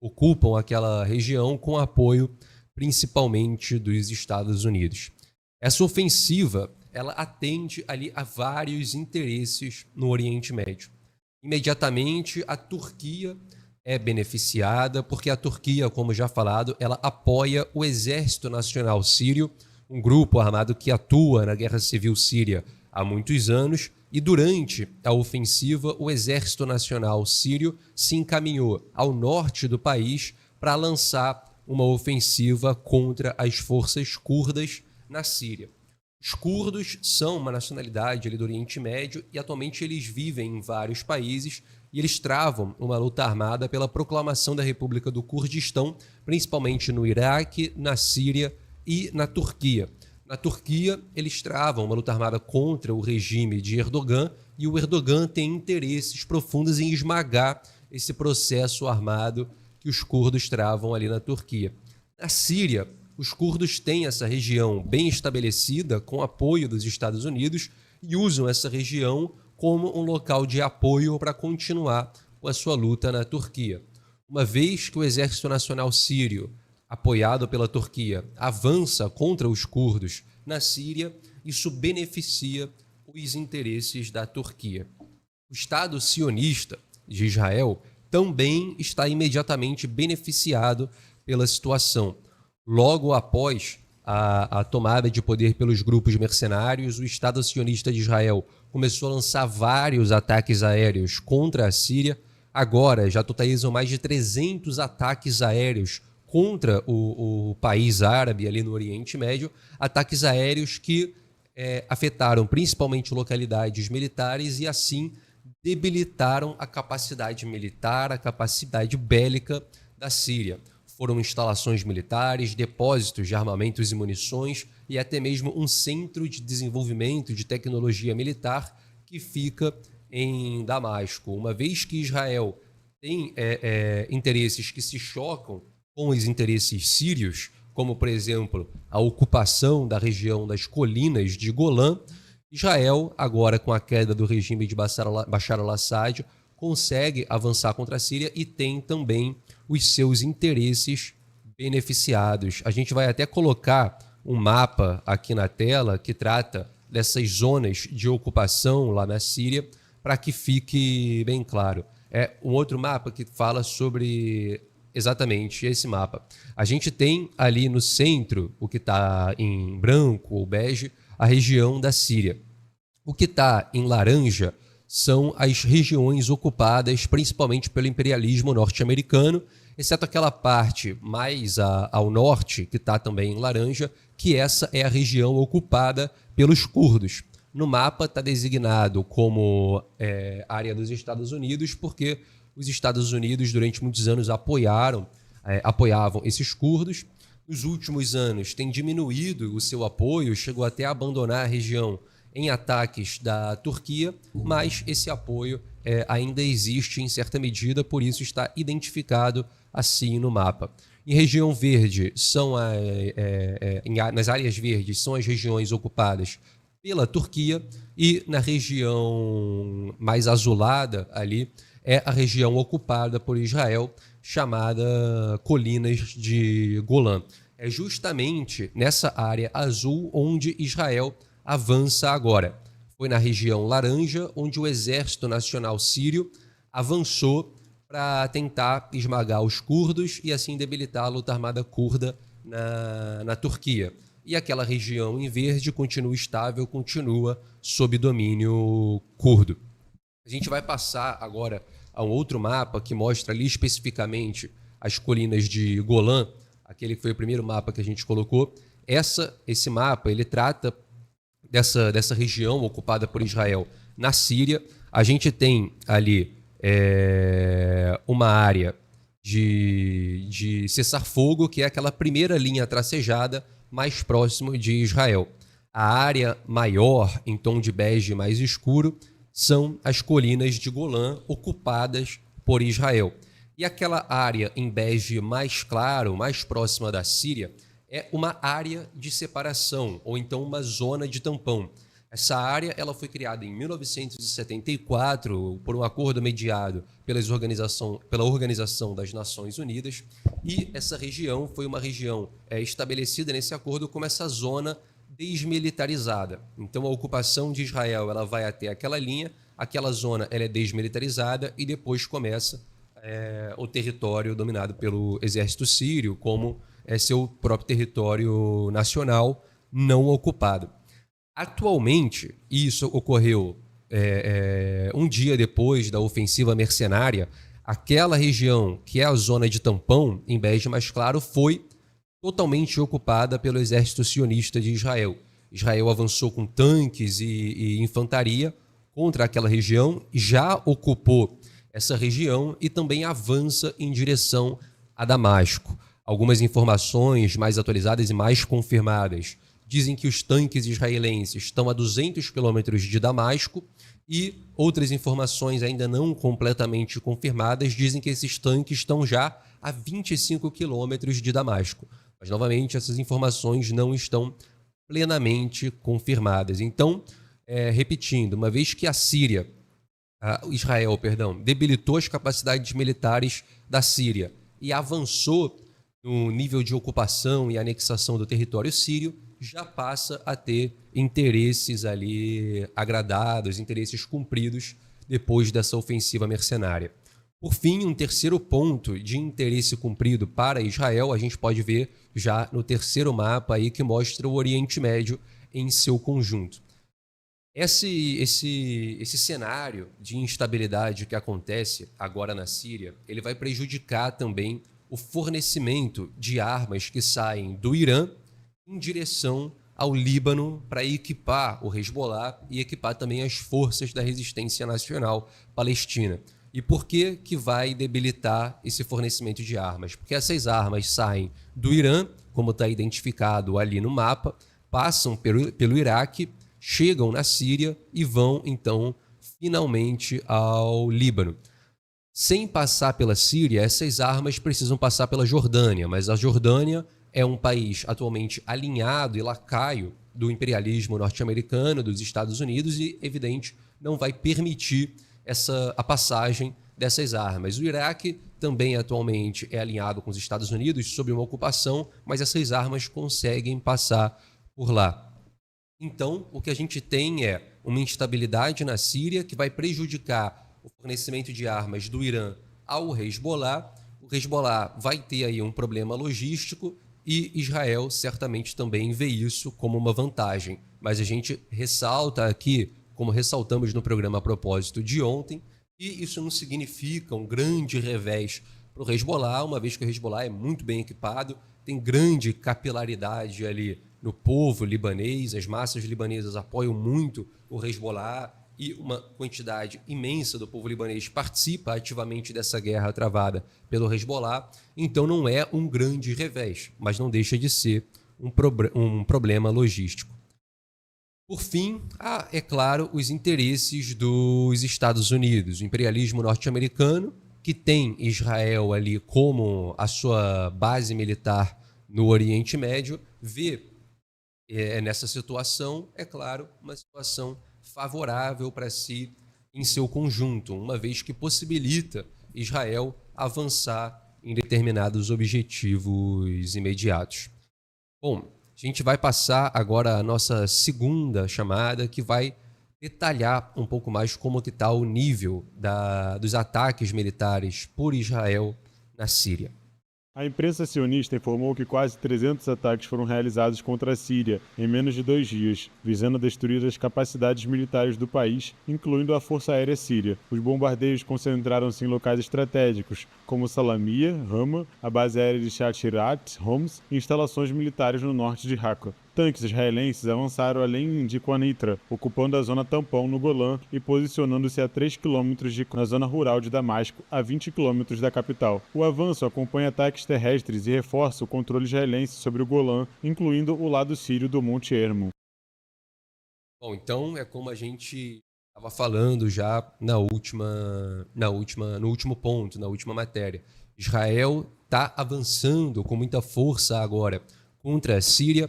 ocupam aquela região com apoio principalmente dos Estados Unidos. Essa ofensiva, ela atende ali a vários interesses no Oriente Médio. Imediatamente, a Turquia é beneficiada, porque a Turquia, como já falado, ela apoia o Exército Nacional Sírio, um grupo armado que atua na Guerra Civil Síria há muitos anos, e durante a ofensiva, o Exército Nacional Sírio se encaminhou ao norte do país para lançar uma ofensiva contra as forças curdas na Síria. Os curdos são uma nacionalidade ali do Oriente Médio e atualmente eles vivem em vários países e eles travam uma luta armada pela proclamação da República do Kurdistão, principalmente no Iraque, na Síria e na Turquia. Na Turquia, eles travam uma luta armada contra o regime de Erdogan e o Erdogan tem interesses profundos em esmagar esse processo armado que os curdos travam ali na Turquia. Na Síria, os curdos têm essa região bem estabelecida com apoio dos Estados Unidos e usam essa região como um local de apoio para continuar com a sua luta na Turquia. Uma vez que o Exército Nacional Sírio, apoiado pela Turquia, avança contra os curdos na Síria, isso beneficia os interesses da Turquia. O Estado sionista de Israel também está imediatamente beneficiado pela situação. Logo após a tomada de poder pelos grupos mercenários, o Estado sionista de Israel começou a lançar vários ataques aéreos contra a Síria. Agora já totalizam mais de 300 ataques aéreos contra o país árabe ali no Oriente Médio, ataques aéreos que afetaram principalmente localidades militares e assim debilitaram a capacidade militar, a capacidade bélica da Síria. Foram instalações militares, depósitos de armamentos e munições e até mesmo um centro de desenvolvimento de tecnologia militar que fica em Damasco. Uma vez que Israel tem interesses que se chocam com os interesses sírios, como, por exemplo, a ocupação da região das colinas de Golã, Israel, agora com a queda do regime de Bashar al-Assad, consegue avançar contra a Síria e tem também os seus interesses beneficiados. A gente vai até colocar um mapa aqui na tela que trata dessas zonas de ocupação lá na Síria, para que fique bem claro. É um outro mapa que fala sobre exatamente esse mapa. A gente tem ali no centro, o que está em branco ou bege, a região da Síria. O que está em laranja são as regiões ocupadas principalmente pelo imperialismo norte-americano, exceto aquela parte mais ao norte, que está também em laranja, que essa é a região ocupada pelos curdos. No mapa está designado como área dos Estados Unidos, porque os Estados Unidos durante muitos anos apoiavam esses curdos. Nos últimos anos tem diminuído o seu apoio, chegou até a abandonar a região em ataques da Turquia, mas esse apoio ainda existe em certa medida, por isso está identificado assim no mapa. Em região verde, nas áreas verdes, são as regiões ocupadas pela Turquia e na região mais azulada ali é a região ocupada por Israel, chamada Colinas de Golã. É justamente nessa área azul onde Israel avança agora. Foi na região laranja onde o Exército Nacional Sírio avançou para tentar esmagar os curdos e assim debilitar a luta armada curda na Turquia. E aquela região em verde continua estável, continua sob domínio curdo. A gente vai passar agora a um outro mapa que mostra ali especificamente as colinas de Golã, aquele que foi o primeiro mapa que a gente colocou. Esse mapa ele trata dessa região ocupada por Israel na Síria. A gente tem ali uma área de cessar-fogo, que é aquela primeira linha tracejada mais próximo de Israel. A área maior, em tom de bege mais escuro, são as colinas de Golã ocupadas por Israel. E aquela área em bege mais claro, mais próxima da Síria, é uma área de separação, ou então uma zona de tampão. Essa área ela foi criada em 1974 por um acordo mediado pela Organização das Nações Unidas, e essa região foi uma região estabelecida nesse acordo como essa zona desmilitarizada. Então, a ocupação de Israel ela vai até aquela linha, aquela zona ela é desmilitarizada e depois começa o território dominado pelo exército sírio como seu próprio território nacional não ocupado. Atualmente, isso ocorreu um dia depois da ofensiva mercenária, aquela região que é a zona de tampão, em bege mais claro, foi totalmente ocupada pelo exército sionista de Israel. Israel avançou com tanques e infantaria contra aquela região, já ocupou essa região e também avança em direção a Damasco. Algumas informações mais atualizadas e mais confirmadas dizem que os tanques israelenses estão a 200 quilômetros de Damasco, e outras informações ainda não completamente confirmadas dizem que esses tanques estão já a 25 quilômetros de Damasco. Mas, novamente, essas informações não estão plenamente confirmadas. Então, repetindo, uma vez que Israel, debilitou as capacidades militares da Síria e avançou no nível de ocupação e anexação do território sírio, já passa a ter interesses ali agradados, interesses cumpridos depois dessa ofensiva mercenária. Por fim, um terceiro ponto de interesse cumprido para Israel, a gente pode ver já no terceiro mapa aí que mostra o Oriente Médio em seu conjunto. Esse cenário de instabilidade que acontece agora na Síria, ele vai prejudicar também o fornecimento de armas que saem do Irã em direção ao Líbano para equipar o Hezbollah e equipar também as forças da resistência nacional palestina. E por que vai debilitar esse fornecimento de armas? Porque essas armas saem do Irã, como está identificado ali no mapa, passam pelo Iraque, chegam na Síria e vão, então, finalmente ao Líbano. Sem passar pela Síria, essas armas precisam passar pela Jordânia, mas a Jordânia é um país atualmente alinhado e lacaio do imperialismo norte-americano, dos Estados Unidos, e, evidente, não vai permitir a passagem dessas armas. O Iraque também atualmente é alinhado com os Estados Unidos sob uma ocupação, mas essas armas conseguem passar por lá. Então, o que a gente tem é uma instabilidade na Síria que vai prejudicar o fornecimento de armas do Irã ao Hezbollah. O Hezbollah vai ter aí um problema logístico e Israel certamente também vê isso como uma vantagem. Mas a gente ressalta aqui, como ressaltamos no programa a propósito de ontem, que isso não significa um grande revés para o Hezbollah, uma vez que o Hezbollah é muito bem equipado, tem grande capilaridade ali no povo libanês, as massas libanesas apoiam muito o Hezbollah e uma quantidade imensa do povo libanês participa ativamente dessa guerra travada pelo Hezbollah. Então não é um grande revés, mas não deixa de ser um problema logístico. Por fim, é claro, os interesses dos Estados Unidos, o imperialismo norte-americano, que tem Israel ali como a sua base militar no Oriente Médio, vê nessa situação, é claro, uma situação favorável para si em seu conjunto, uma vez que possibilita Israel avançar em determinados objetivos imediatos. Bom, a gente vai passar agora a nossa segunda chamada, que vai detalhar um pouco mais como que está o nível dos ataques militares por Israel na Síria. A imprensa sionista informou que quase 300 ataques foram realizados contra a Síria em menos de 2 dias, visando destruir as capacidades militares do país, incluindo a Força Aérea Síria. Os bombardeios concentraram-se em locais estratégicos, como Salamia, Hama, a base aérea de Shatirat, Homs e instalações militares no norte de Raqqa. Tanques israelenses avançaram além de Quanitra, ocupando a zona tampão no Golã e posicionando-se a 3 km na zona rural de Damasco, a 20 km da capital. O avanço acompanha ataques terrestres e reforça o controle israelense sobre o Golã, incluindo o lado sírio do Monte Hermon. Bom, então é como a gente estava falando já no último ponto, na última matéria. Israel está avançando com muita força agora contra a Síria.